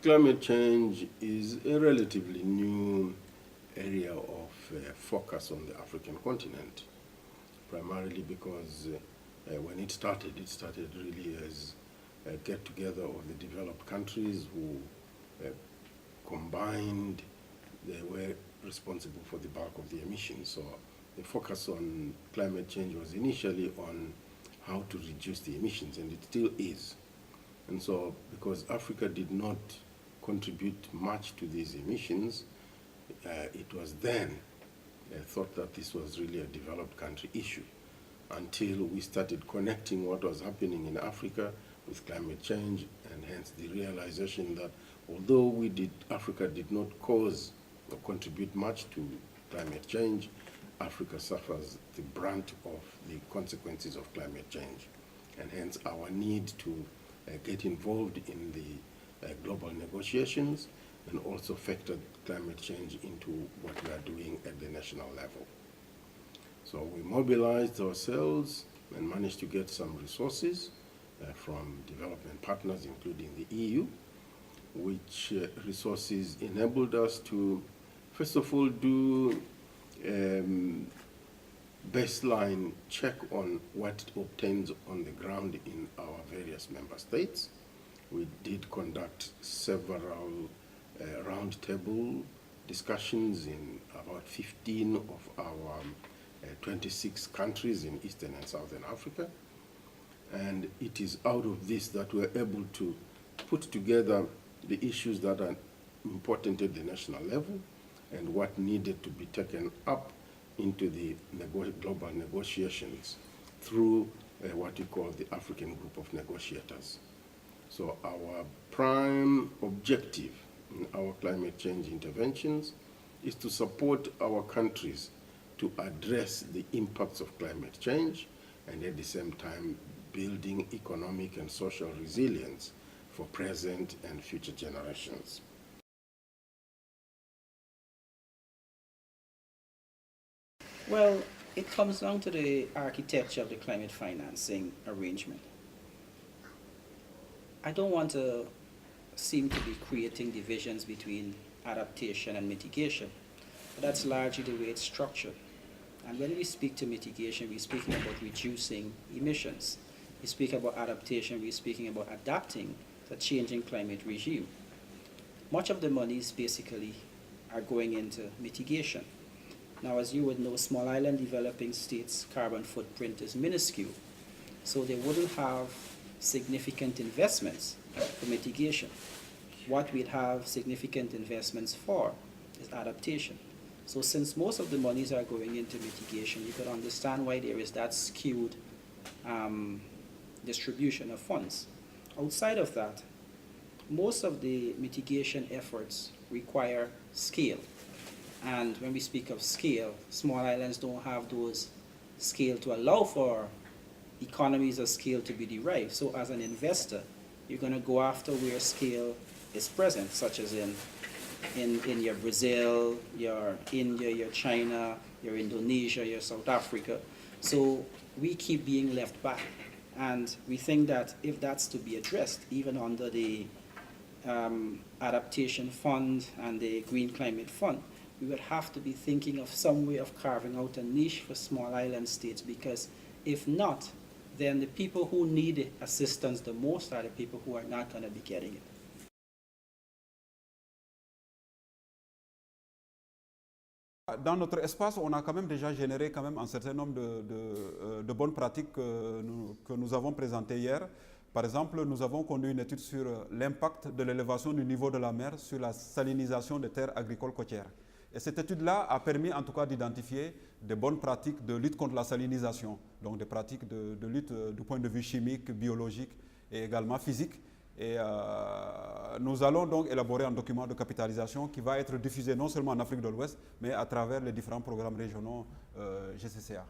climate change is a relatively new area of focus on the African continent, primarily because when it started really as a get-together of the developed countries who combined. They were responsible for the bulk of the emissions. So the focus on climate change was initially on how to reduce the emissions, and it still is. And so because Africa did not contribute much to these emissions, it was then thought that this was really a developed country issue, until we started connecting what was happening in Africa with climate change, and hence the realization that although Africa did not cause or contribute much to climate change, Africa suffers the brunt of the consequences of climate change, and hence our need to get involved in the global negotiations and also factor climate change into what we are doing at the national level. So we mobilized ourselves and managed to get some resources from development partners, including the EU, which resources enabled us to, first of all, do baseline check on what it obtains on the ground in our various member states. We did conduct several roundtable discussions in about 15 of our 26 countries in Eastern and Southern Africa. And it is out of this that we're able to put together the issues that are important at the national level and what needed to be taken up into the global negotiations through what we call the African Group of Negotiators. So our prime objective in our climate change interventions is to support our countries to address the impacts of climate change, and at the same time building economic and social resilience for present and future generations. Well, it comes down to the architecture of the climate financing arrangement. I don't want to seem to be creating divisions between adaptation and mitigation, but that's largely the way it's structured. And when we speak to mitigation, we're speaking about reducing emissions. We speak about adaptation, we're speaking about adapting to a changing climate regime. Much of the monies basically are going into mitigation. Now, as you would know, small island developing states' carbon footprint is minuscule, so they wouldn't have significant investments for mitigation. What we'd have significant investments for is adaptation. So since most of the monies are going into mitigation, you could understand why there is that skewed distribution of funds. Outside of that, most of the mitigation efforts require scale. And when we speak of scale, small islands don't have those scale to allow for economies of scale to be derived. So as an investor, you're going to go after where scale is present, such as in your Brazil, your India, your China, your Indonesia, your South Africa. So we keep being left back. And we think that if that's to be addressed, even under the Adaptation Fund and the Green Climate Fund, we would have to be thinking of some way of carving out a niche for small island states, because if not, then the people who need assistance the most are the people who are not going to be getting it. Dans notre espace, on a quand même déjà généré quand même un certain nombre de bonnes pratiques que nous avons présentées hier. Par exemple, nous avons conduit une étude sur l'impact de l'élévation du niveau de la mer sur la salinisation des terres agricoles côtières. Et cette étude-là a permis en tout cas d'identifier des bonnes pratiques de lutte contre la salinisation, donc des pratiques de lutte du point de vue chimique, biologique et également physique. Et nous allons donc élaborer un document de capitalisation qui va être diffusé non seulement en Afrique de l'Ouest, mais à travers les différents programmes régionaux GCCA.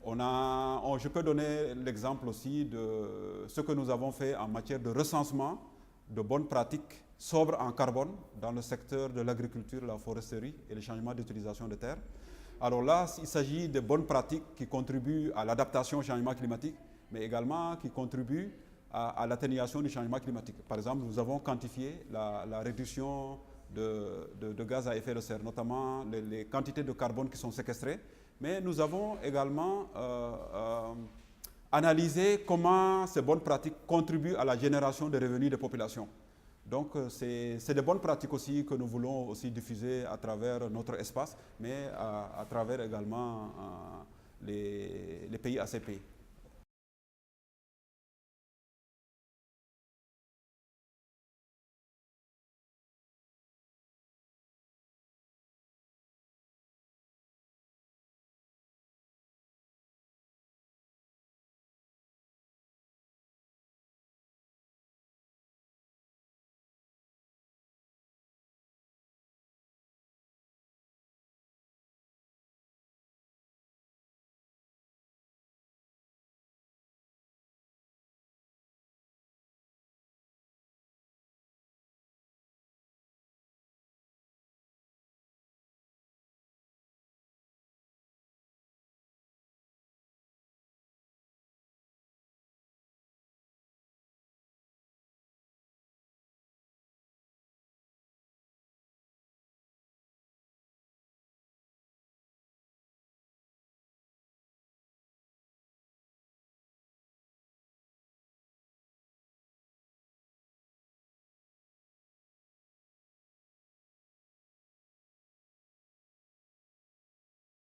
Je peux donner l'exemple aussi de ce que nous avons fait en matière de recensement de bonnes pratiques sobres en carbone dans le secteur de l'agriculture, la foresterie et le changement d'utilisation des terres. Alors là, il s'agit de bonnes pratiques qui contribuent à l'adaptation au changement climatique, mais également qui contribuent à l'atténuation du changement climatique. Par exemple, nous avons quantifié la réduction de gaz à effet de serre, notamment les quantités de carbone qui sont séquestrées, mais nous avons également analysé comment ces bonnes pratiques contribuent à la génération de revenus des populations. Donc c'est des bonnes pratiques aussi que nous voulons aussi diffuser à travers notre espace, mais à travers également les pays ACP.